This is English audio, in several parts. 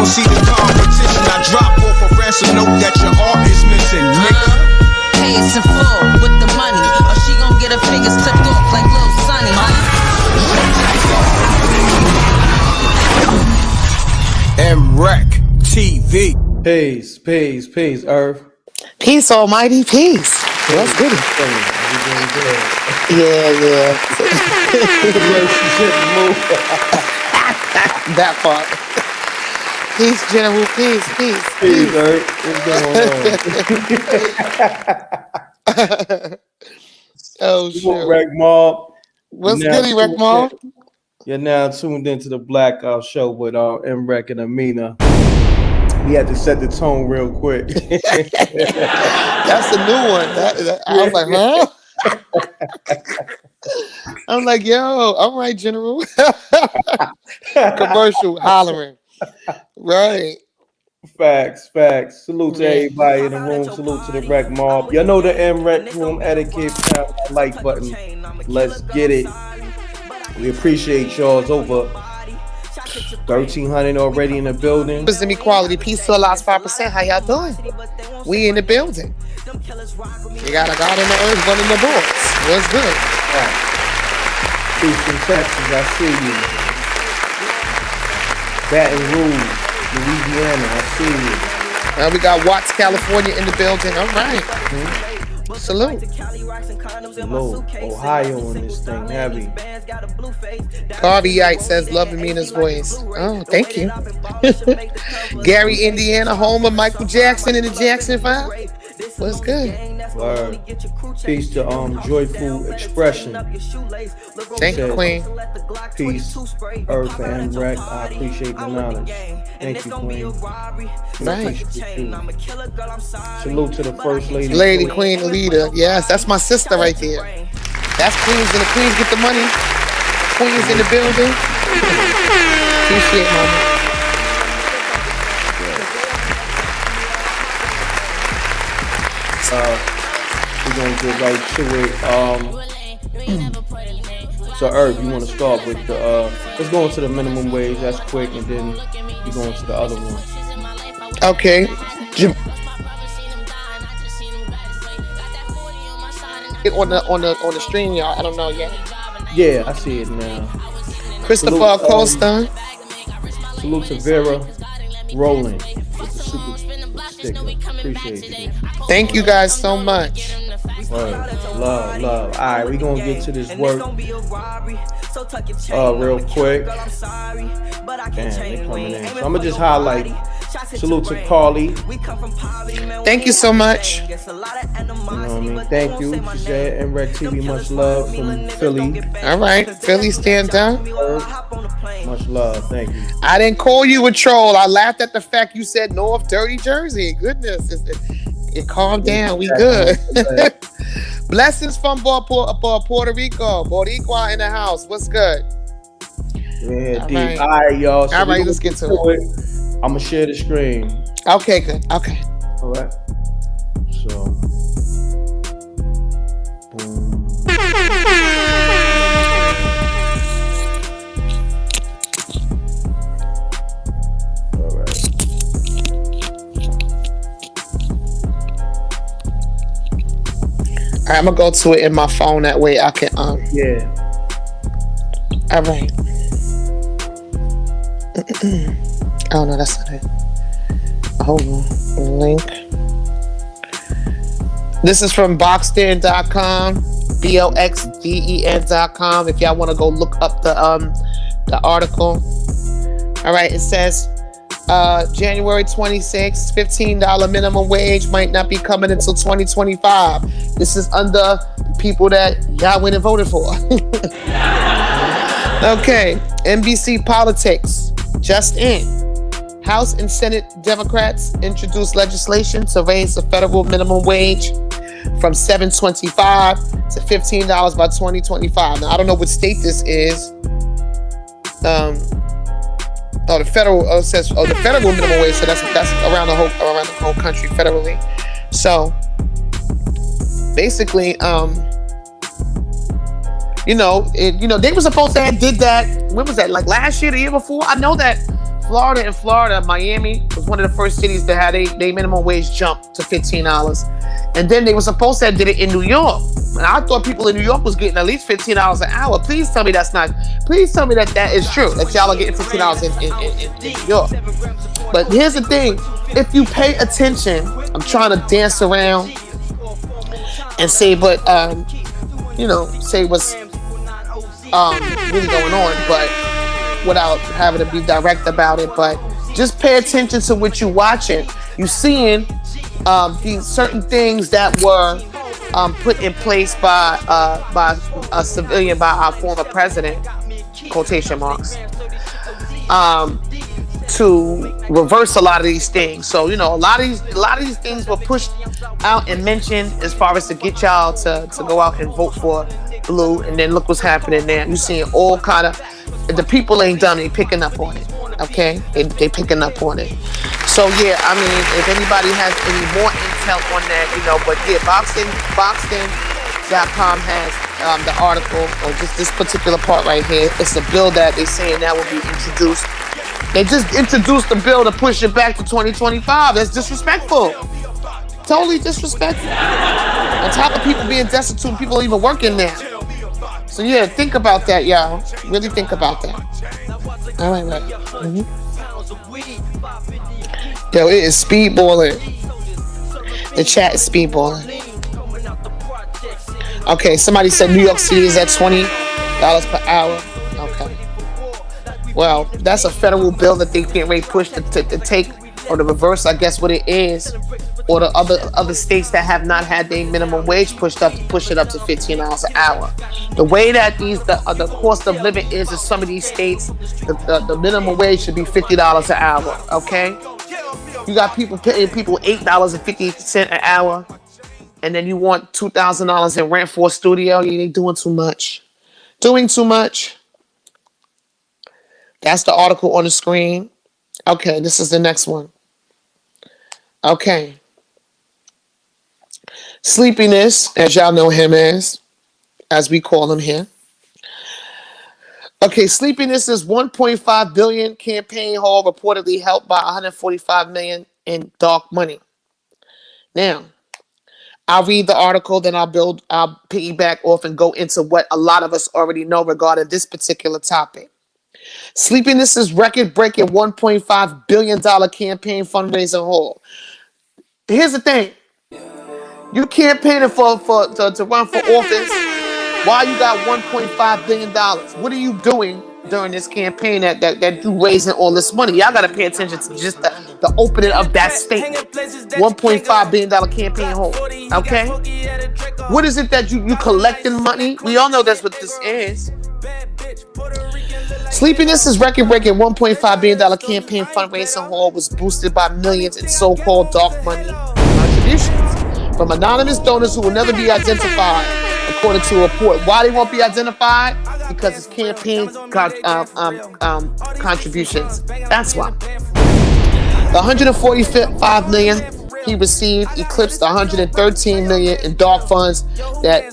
don't see the competition. I drop off a ransom note that your art is missing, nigga. Pays in full with the money, or she gon' get her fingers clipped off like Lil Sonny. Mrecktv. Peace, Earth. Peace, almighty peace. That's good. Yeah. That part. Peace, General. Peace. Peace, Earth. What's going on? Oh, shit. Wreck Mob. What's goody, Wreck Mob? You're now tuned into the Blackout Show with Mrek and Amina. We had to set the tone real quick. That's a new one. I was like, huh? I'm like, yo, all right, General. Commercial hollering. Right. Facts. Salute to everybody in the room. Salute to the Wreck Mob. Y'all know the Mrek room etiquette. Pound that like button. Let's get it. We appreciate y'all. It's over 1,300 already in the building. Wisdom, equality, peace to the last 5%. How y'all doing? We in the building. You got a God in the earth, one in the boards. What's good? Right. Peace from Texas. I see you. Baton Rouge, Louisiana. I see you. We got Watts, California in the building. All right. Salute. Ohio on this thing, heavy. Harvey Yite says, love Amina's voice. Oh, thank you. Gary, Indiana, home of Michael Jackson and the Jackson 5. What's good? Word. Peace to Joyful Expression. Thank you, Queen. Peace, Earth and Mrek. I appreciate the knowledge. Thank you, Queen. Right. Salute to the First Lady. Lady, Queen, leader. Yes, that's my sister right there. That's Queens, and the Queens get the money. Queens in the building. Appreciate mama. We're gonna get right to it. So Earth, you want to start with the let's go into the minimum wage. That's quick, and then we go into the other one. Okay. On the stream, y'all. I don't know yet. Yeah, I see it now. Christopher Acosta. Salute to Vera Rowland with the super sticker. Appreciate you. Thank you guys so much. Love. All right, we gonna get to this work real quick. Damn, they coming in. So I'm gonna just highlight. Salute to Carly. Thank you so much. You know what I mean? Thank you. She said, Mrecktv, much love from Philly. All right, Philly, stand down. Much love. Thank you. I didn't call you a troll. I laughed at the fact you said North Dirty Jersey. Goodness, it calmed down. We good. Blessings from Puerto Rico. Boricua in the house. What's good? Yeah, deep. Right. All right, y'all. So all right, let's get to it. I'm gonna share the screen. Okay, good. Okay. All right. So, boom. All right. All right, I'm gonna go to it in my phone. That way I can Yeah. All right. Oh no, that's not it. Hold on. Link. This is from boxden.com, BOXDEN.com. If y'all want to go look up the article. All right, it says January 26th, $15 minimum wage might not be coming until 2025. This is under people that y'all went and voted for. Okay, NBC Politics, just in. House and Senate Democrats introduced legislation to raise the federal minimum wage from $7.25 to $15 by 2025. Now, I don't know what state this is. The federal says the federal minimum wage, so that's around the whole country federally. So basically, they were supposed to have did that. When was that? Like last year, the year before? I know that Florida, Miami was one of the first cities that had a minimum wage jump to $15. And then they were supposed to have did it in New York. And I thought people in New York was getting at least $15 an hour. Please tell me that is true. That y'all are getting $15 in New York. But here's the thing. If you pay attention, I'm trying to dance around and say, say what's really going on, but without having to be direct about it. But just pay attention to what you're watching. You're seeing these certain things that were put in place by a civilian, by our former president, quotation marks, to reverse a lot of these things. So a lot of these things were pushed out and mentioned as far as to get y'all to go out and vote for blue. And then look what's happening there. You're seeing all kind of, the people ain't done. They picking up on it. Okay, they picking up on it. So yeah, I mean, if anybody has any more intel on that, but yeah, Boxing.com has the article, or just this particular part right here. It's a bill that they're saying that will be introduced. They just introduced the bill to push it back to 2025. That's disrespectful. Totally disrespectful. On top of people being destitute, people even working now. So yeah, think about that, y'all. Really think about that. All right. Mm-hmm. Yo, it is speedballing. The chat is speedballing. Okay, somebody said New York City is at $20 per hour. Okay. Well, that's a federal bill that they can't really push to take, or to reverse, I guess, what it is, or the other states that have not had their minimum wage pushed up to push it up to $15 an hour. The way that the cost of living is in some of these states, the minimum wage should be $50 an hour. Okay, you got people paying people $8.50 an hour, and then you want $2,000 in rent for a studio. You ain't doing too much. Doing too much. That's the article on the screen. Okay, this is the next one. Okay. Sleepiness, as y'all know him as we call him here. Okay, sleepiness is $1.5 billion campaign haul reportedly helped by $145 million in dark money. Now, I'll read the article, then I'll piggyback off and go into what a lot of us already know regarding this particular topic. Sleepiness is record-breaking $1.5 billion campaign fundraising haul. Here's the thing. You campaigning to run for office while you got $1.5 billion. What are you doing during this campaign that you raising all this money? Y'all got to pay attention to just the opening of that statement. $1.5 billion campaign haul. Okay? What is it that you collecting money? We all know that's what this is. Sleepiness is record-breaking $1.5 billion campaign fundraising haul was boosted by millions in so-called dark money contributions from anonymous donors who will never be identified, according to a report. Why they won't be identified? Because it's campaign contributions. That's why. The $145 million he received eclipsed the $113 million in dark funds that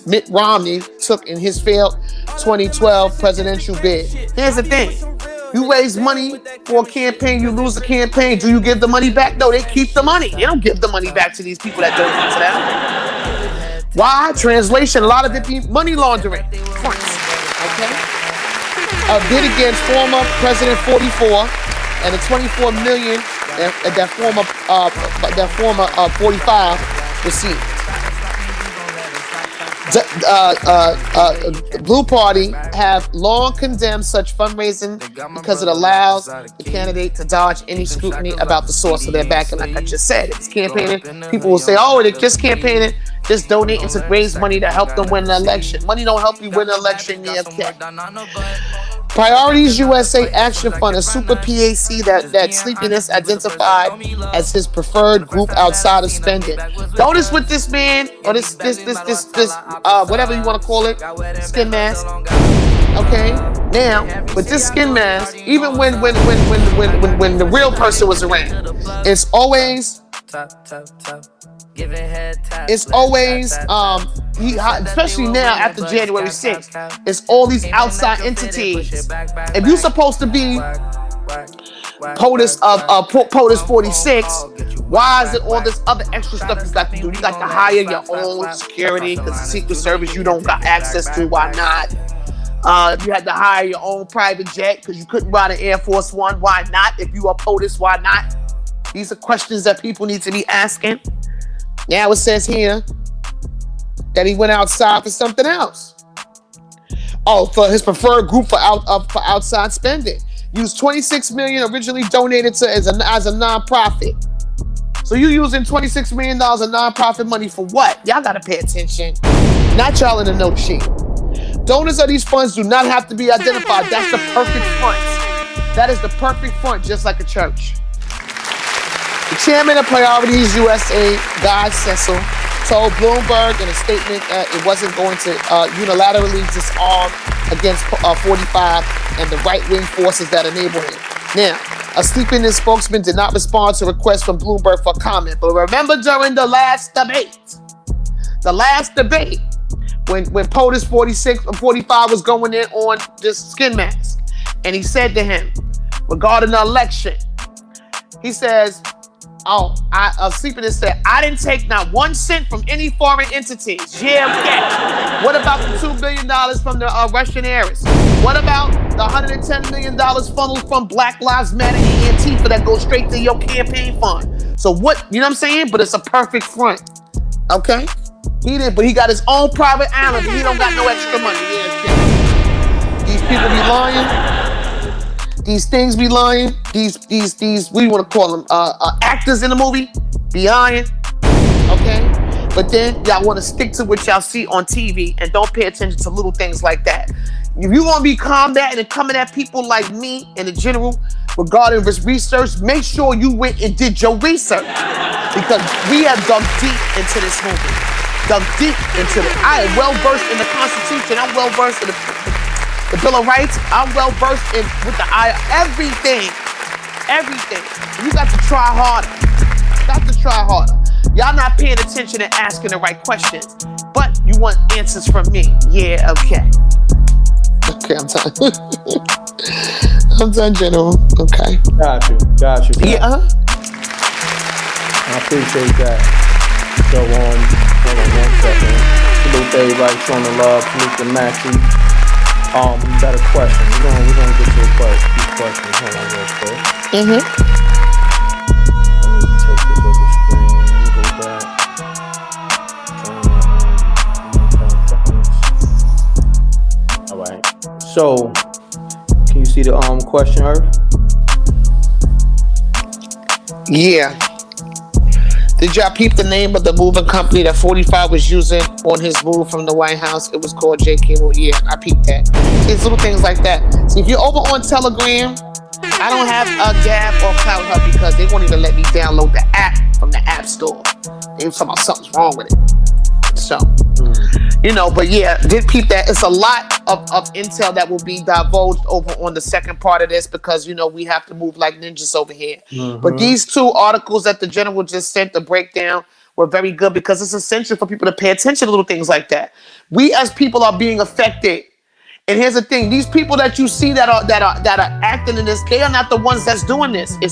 Mitt Romney took in his failed 2012 presidential bid. Here's the thing. You raise money for a campaign, you lose the campaign. Do you give the money back? No, they keep the money. They don't give the money back to these people that donate to them. Why? Translation, a lot of it be money laundering. Okay? A bid against former President 44 and the $24 million that former 45 received. The Blue Party have long condemned such fundraising because it allows the candidate to dodge any scrutiny about the source of their backing. Like I just said, if it's campaigning, people will say, oh, they're just campaigning, just donating to raise money to help them win the election. Money don't help you win an election, yeah, okay. Priorities USA Action Fund, a super PAC that Sleepiness identified as his preferred group outside of spending. Notice with this man, or this whatever you want to call it, skin mask. Okay, now with this skin mask, even when the real person was around, it's always especially now after January 6th, it's all these outside entities. If you're supposed to be POTUS 46. Why is it all this other extra stuff you got to do? You got to hire your own security because the Secret Service you don't got access to. Why not? You had to hire your own private jet because you couldn't ride an Air Force One. Why not? If you are POTUS, why not? These are questions that people need to be asking. Now it says here that he went outside for something else. Oh, for his preferred group for outside spending. Used $26 million originally donated to as a nonprofit. So you using $26 million of nonprofit money for what? Y'all gotta pay attention. Not y'all in the note sheet. Donors of these funds do not have to be identified. That's the perfect front. That is the perfect front, just like a church. The chairman of Priorities USA, Guy Cecil, told Bloomberg in a statement that it wasn't going to unilaterally disarm against 45 and the right-wing forces that enable it. Now, a sleepiness spokesman did not respond to requests from Bloomberg for comment. But remember during the last debate, when POTUS 46 or 45 was going in on this skin mask, and he said to him, regarding the election, he says, Sleepiness said, I didn't take not 1 cent from any foreign entities. Yeah, okay. What about the $2 billion from the Russian heirs? What about the $110 million funneled from Black Lives Matter and Antifa that goes straight to your campaign fund? So what, you know what I'm saying? But it's a perfect front. Okay? He did, but he got his own private island, but he don't got no extra money. Yeah, okay. These people be lying. These things be lying. These, what do you want to call them? Actors in the movie be lying. Okay? But then y'all want to stick to what y'all see on TV and don't pay attention to little things like that. If you want to be combating and coming at people like me and the general regarding this research, make sure you went and did your research. Because we have dug deep into this movie. Dug deep into it. I am well versed in the Constitution. I'm well versed in the Bill of Rights. I'm well versed in with the everything. You got to try harder. Y'all not paying attention and asking the right questions, but you want answers from me. Yeah, okay. Okay, I'm done. I'm done, General. Okay. Got you. Yeah. I appreciate that. So, hold on 1 second. Salute to everybody showing the love. Salute to Maxie. We got a question. We're gonna get to a few questions. Hold on real quick. Let me take this over screen. Let me go back. All right. So, can you see the question, Earth? Yeah. Did y'all peep the name of the moving company that 45 was using on his move from the White House? It was called JK Move. Yeah, I peeped that. It's little things like that. See, if you're over on Telegram, I don't have a Gab or Cloud Hub because they won't even let me download the app from the App Store. They were talking about something's wrong with it. So, but yeah, did peep that. It's a lot of intel that will be divulged over on the second part of this because, we have to move like ninjas over here. But these 2 articles that the general just sent, the breakdown, were very good because it's essential for people to pay attention to little things like that. We as people are being affected. And here's the thing: these people that you see that are acting in this, they are not the ones that's doing this. They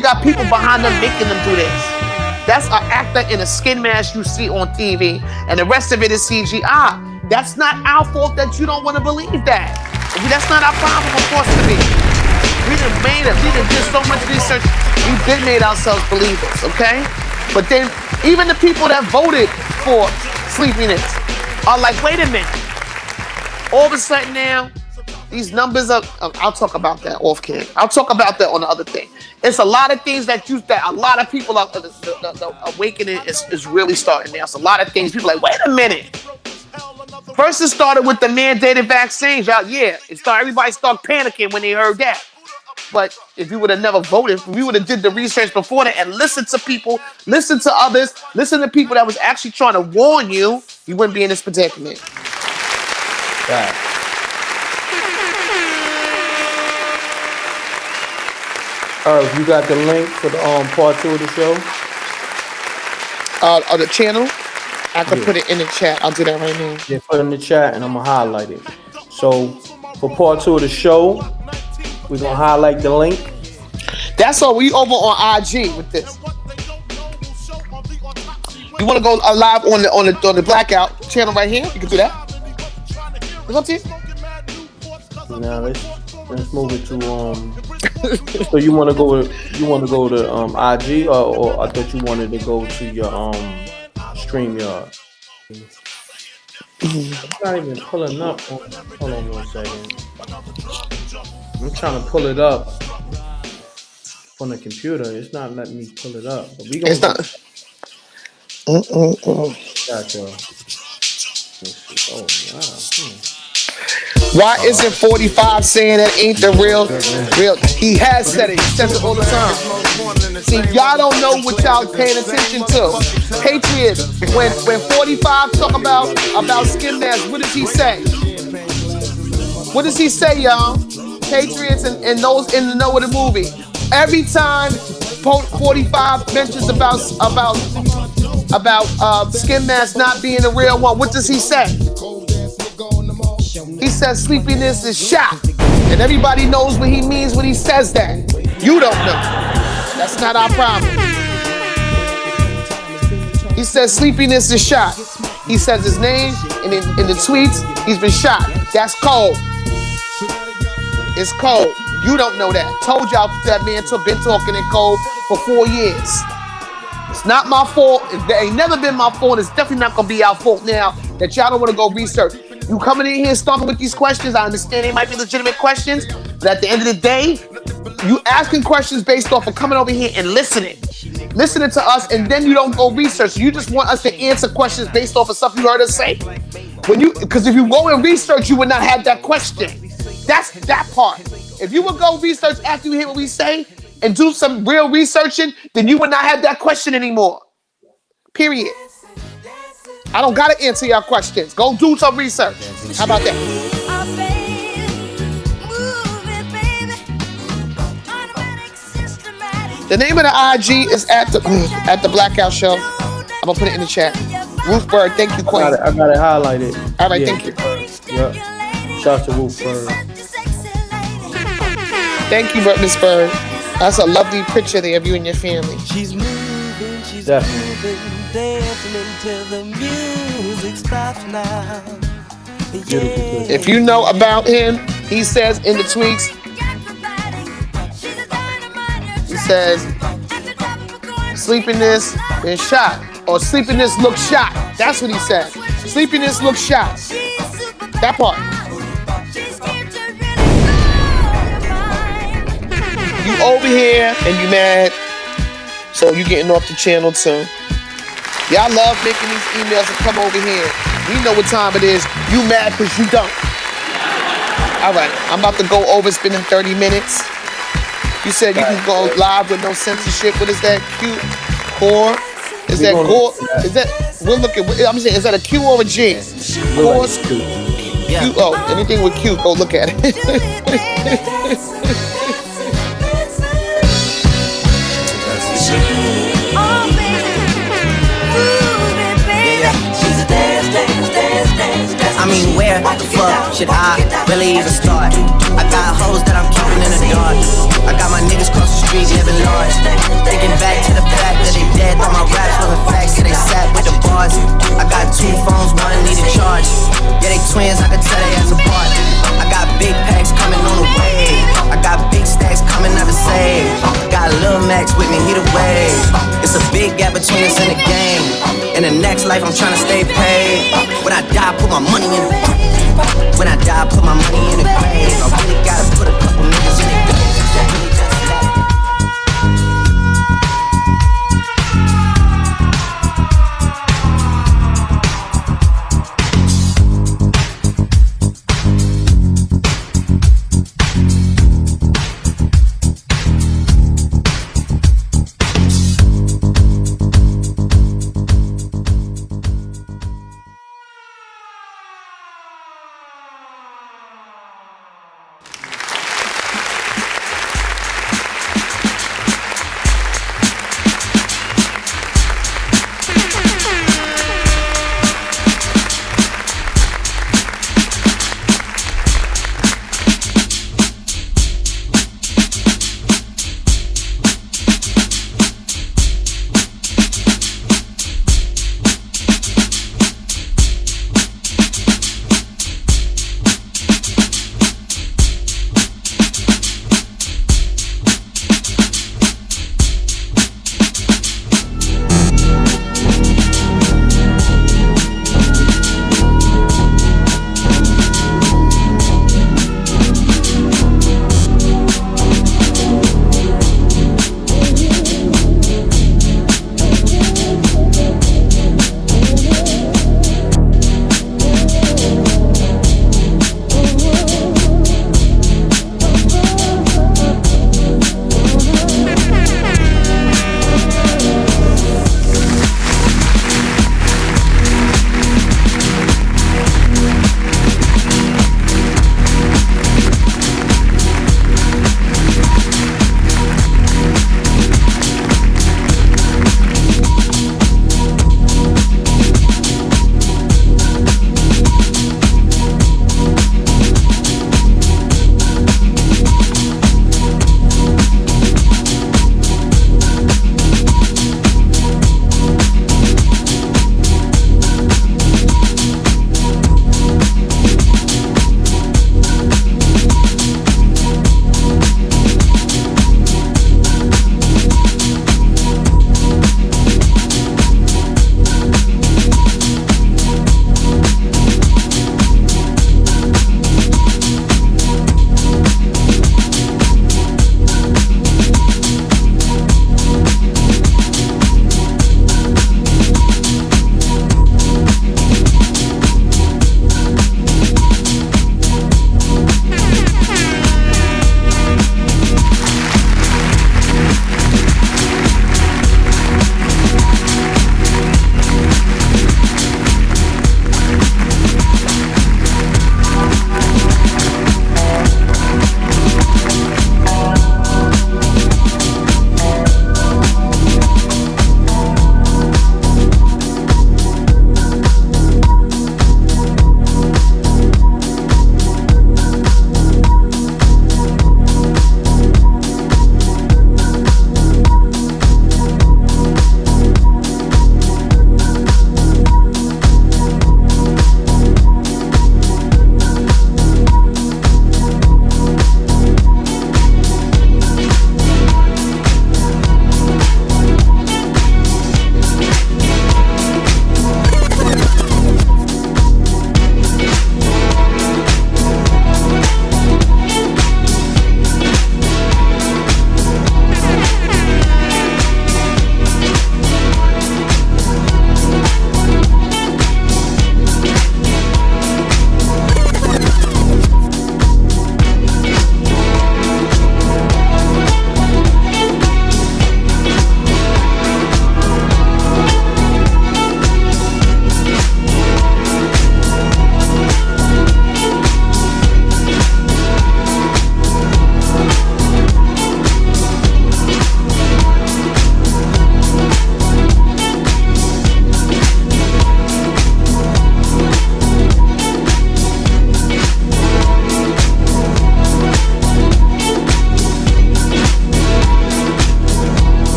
got people behind them making them do this. That's an actor in a skin mask you see on TV, and the rest of it is CGI. That's not our fault that you don't want to believe that. That's not our problem, of course, to be. We done made it. We done did so much research. We've been made ourselves believers, okay? But then, even the people that voted for sleepiness are like, wait a minute. All of a sudden now, these numbers are, I'll talk about that off cam. I'll talk about that on the other thing. It's a lot of things that a lot of people are, the awakening is really starting now. It's a lot of things. People are like, wait a minute. First it started with the mandated vaccines. Everybody started panicking when they heard that. But if you would have never voted, if we would have did the research before that and listened to people, listened to others, listened to people that was actually trying to warn you, you wouldn't be in this predicament. Right. You got the link for the part 2 of the show? The channel? I can put it in the chat. I'll do that right now. Yeah, put it in the chat and I'm gonna highlight it. So For part 2 of the show, we're gonna highlight the link. That's all. We over on IG with this. You want to go live on the Blackout channel right here? You can do that. It's up to you. Now let's move it to So you want to go to IG or I thought you wanted to go to your StreamYard. I'm not even pulling up. Hold on 1 second. I'm trying to pull it up on the computer. It's not letting me pull it up. But we gonna. It's not. Gotcha. Oh wow. Why isn't 45 saying that ain't the real? He has said it. He says it all the time. See, y'all don't know what y'all paying attention to. Patriots, when 45 talk about skin mask, what does he say? What does he say, y'all? Patriots and those in the know of the movie. Every time 45 mentions about skin mask not being the real one, what does he say? He says sleepiness is shot. And everybody knows what he means when he says that. You don't know. That's not our problem. He says sleepiness is shot. He says his name, and in the tweets, he's been shot. That's cold. It's cold. You don't know that. Told y'all that man been talking in code for 4 years. It's not my fault. It ain't never been my fault. It's definitely not gonna be our fault now that y'all don't want to go research. You coming in here stomping with these questions, I understand they might be legitimate questions, but at the end of the day, you asking questions based off of coming over here and listening to us, and then you don't go research. You just want us to answer questions based off of stuff you heard us say. Because if you go and research, you would not have that question. That's that part. If you would go research after you hear what we say and do some real researching, then you would not have that question anymore. Period. I don't gotta answer y'all questions. Go do some research. How about that? The name of the IG is at the Blackout Show. I'm gonna put it in the chat. Ruth Bird, thank you, Queen. I got it highlighted. All right, thank you. Yep. Shout out to Ruth Bird. Thank you, Miss Bird. That's a lovely picture there of you and your family. She's moving, she's Definitely. moving, dancing until the music stops now. Beautiful. If you know about him, he says in the tweets, he says, sleepiness been shot, or sleepiness looks shot. That's what he said. Sleepiness looks shot. That part. You over here and you mad, so you getting off the channel too. Y'all love making these emails and come over here. We know what time it is. You mad because you don't. All right, I'm about to go over. It's been 30 minutes. You said you can go live with no censorship. What is that? Q core? Is that core? Is that? We're looking. I'm saying, is that a Q or a G? Core. Q. Oh, anything with Q, go look at it. I mean, where the fuck should I really even start? I got hoes that I'm keeping in the dark. I got my niggas cross the street living large. Thinking back to the fact that they dead, thought my raps wasn't facts, so they sat with the bars. I got 2 phones, one needed charge. Yeah, they twins, I could tell they ass apart. I got big packs coming on the way. I got big stacks coming out to save. Got Lil Max with me, he the wave. It's a big gap between us and the game. In the next life, I'm trying to stay paid. When I die, put my money in the